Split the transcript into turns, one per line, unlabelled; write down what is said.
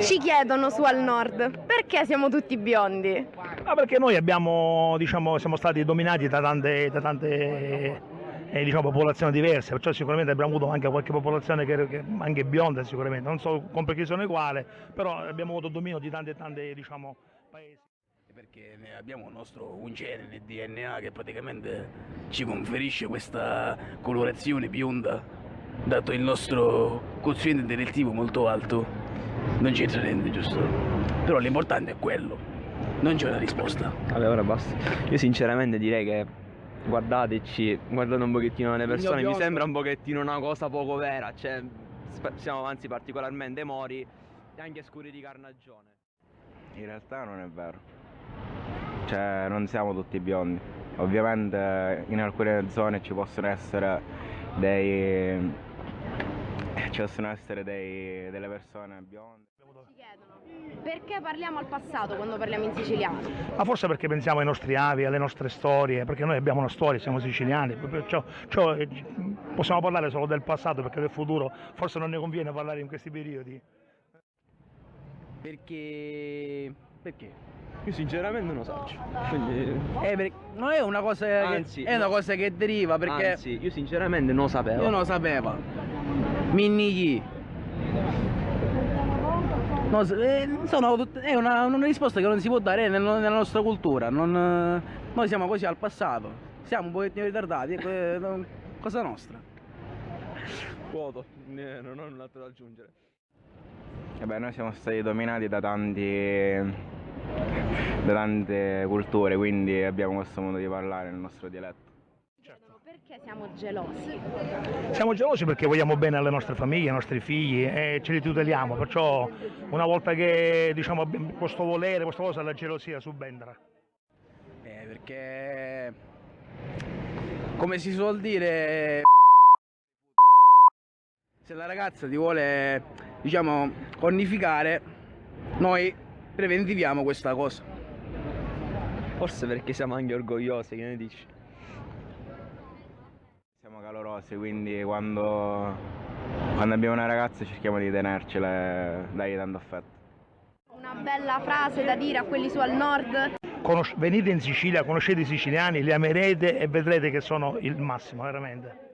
Ci chiedono su al nord, perché siamo tutti biondi?
Ma perché noi abbiamo, diciamo, siamo stati dominati da tante diciamo, popolazioni diverse, perciò sicuramente abbiamo avuto anche qualche popolazione che anche bionda sicuramente, non so con precisione quale, però abbiamo avuto dominio di tante diciamo, paesi.
Perché abbiamo un gene nel DNA che praticamente ci conferisce questa colorazione bionda, dato il nostro quoziente intellettivo molto alto. Non c'entra niente, giusto? Però l'importante è quello, non c'è una risposta.
Vabbè, ora basta. Io sinceramente direi che guardateci, guardate un pochettino le persone, mi sembra un pochettino una cosa poco vera, cioè siamo anzi particolarmente mori e anche scuri di carnagione.
In realtà non è vero, cioè non siamo tutti biondi, ovviamente in alcune zone ci possono essere delle persone bionde.
Ci chiedono, perché parliamo al passato quando parliamo in siciliano?
Ma forse perché pensiamo ai nostri avi, alle nostre storie, perché noi abbiamo una storia, siamo siciliani, perciò possiamo parlare solo del passato perché del futuro forse non ne conviene parlare in questi periodi.
Perché? Io sinceramente non lo so. Quindi...
Non è una cosa che,
Anzi,
è una cosa che deriva, perché
Anzi, io sinceramente non sapevo.
io non lo sapevo. Minnichi. No, è una risposta che non si può dare nella nostra cultura. Noi siamo così al passato, siamo un pochettino ritardati, cosa nostra.
Vuoto, non ho null'altro da aggiungere.
Vabbè, noi siamo stati dominati da tante culture, quindi abbiamo questo modo di parlare nel nostro dialetto.
Chiedono perché siamo gelosi?
Siamo gelosi perché vogliamo bene alle nostre famiglie, ai nostri figli e ce li tuteliamo, perciò una volta che diciamo, abbiamo questo volere, questa cosa, la gelosia subentra.
Perché, come si suol dire, se la ragazza ti vuole, diciamo, cornificare, noi preventiviamo questa cosa.
Forse perché siamo anche orgogliosi, che ne dici?
Siamo calorosi, quindi quando abbiamo una ragazza cerchiamo di tenercela, dargli tanto affetto.
Una bella frase da dire a quelli su al nord?
Venite in Sicilia, conoscete i siciliani, li amerete e vedrete che sono il massimo, veramente.